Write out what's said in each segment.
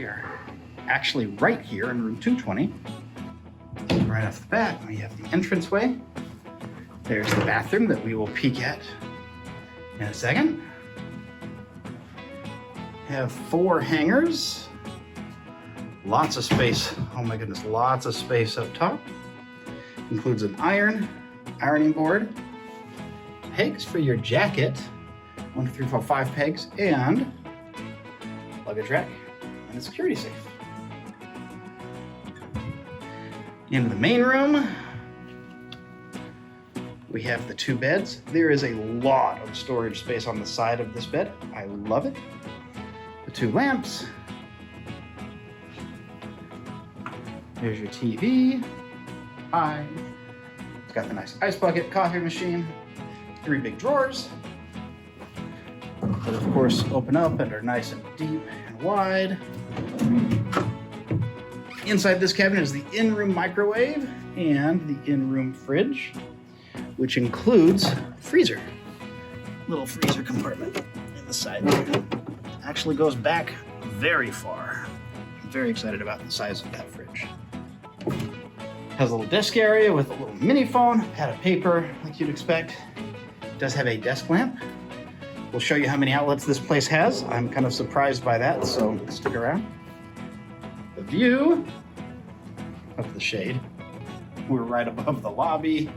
we are actually right here in room 220. Right off the bat, we have the entranceway. There's the bathroom that we will peek at in a second. Have 4 hangers. Lots of space. Oh my goodness, lots of space up top. Includes an ironing board, pegs for your jacket, 1, 2, 3, 4, 5 pegs, and luggage rack and a security safe. In the main room, we have the 2 beds. There is a lot of storage space on the side of this bed. I love it. The 2 lamps. There's your TV. Hi. It's got the nice ice bucket, coffee machine, 3 big drawers that of course open up and are nice and deep and wide. Inside this cabinet is the in-room microwave and the in-room fridge, which includes a freezer. Little freezer compartment in the side there. Actually goes back very far. I'm very excited about the size of that fridge. Has a little desk area with a little mini phone, pad of paper like you'd expect. It does have a desk lamp. We'll show you how many outlets this place has. I'm kind of surprised by that, so stick around. The view of the shade. We're right above the lobby.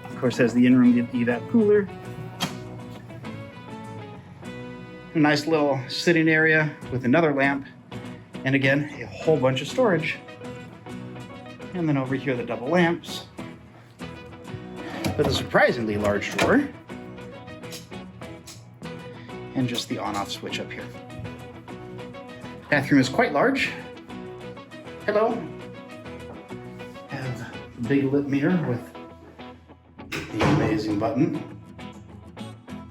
Of course, has the in-room evap cooler. A nice little sitting area with another lamp. And again, a whole bunch of storage. And then over here, the double lamps. With a surprisingly large drawer. And just the on-off switch up here. Bathroom is quite large. Hello. Have a big lip mirror with the amazing button.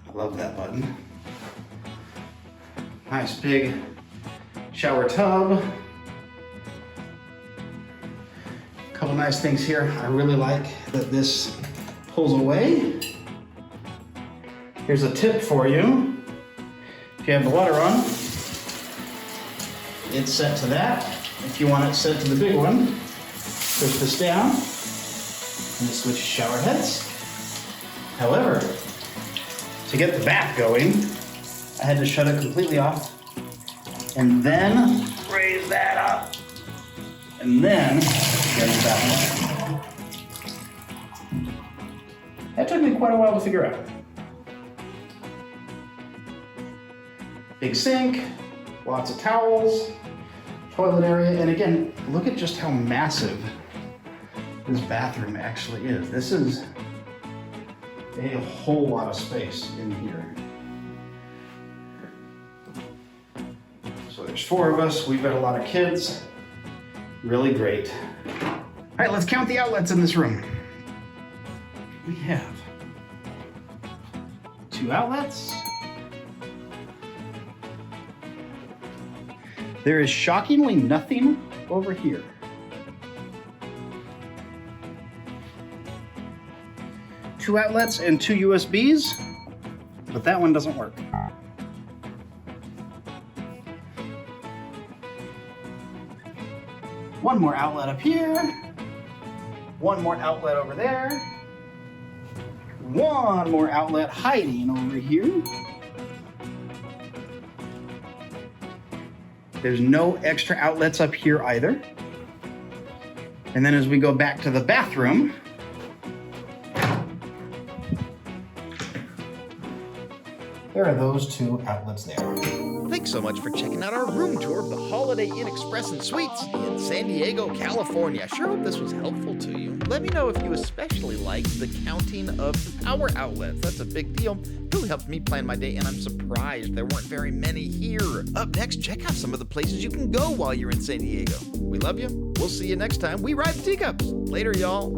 I love that button. Nice big shower tub. Couple nice things here. I really like that this pulls away. Here's a tip for you. If you have the water on, it's set to that. If you want it set to the big one, push this down and it switches shower heads. However, to get the bath going, I had to shut it completely off and then raise that up and then get the bath going. That took me quite a while to figure out. Big sink, lots of towels, toilet area, and again, look at just how massive this bathroom actually is. This is a whole lot of space in here. So there's 4 of us, we've got a lot of kids. Really great. All right, let's count the outlets in this room. We have 2 outlets. There is shockingly nothing over here. Two outlets and 2 USBs, but that one doesn't work. One more outlet up here. One more outlet over there. One more outlet hiding over here. There's no extra outlets up here either. And then as we go back to the bathroom, there are those 2 outlets there. Thanks so much for checking out our room tour of the Holiday Inn Express and Suites in San Diego, California. I sure hope this was helpful to you. Let me know if you especially liked the counting of the power outlets. That's a big deal. It really helped me plan my day, and I'm surprised there weren't very many here. Up next, check out some of the places you can go while you're in San Diego. We love you. We'll see you next time we ride the Teacups. Later, y'all.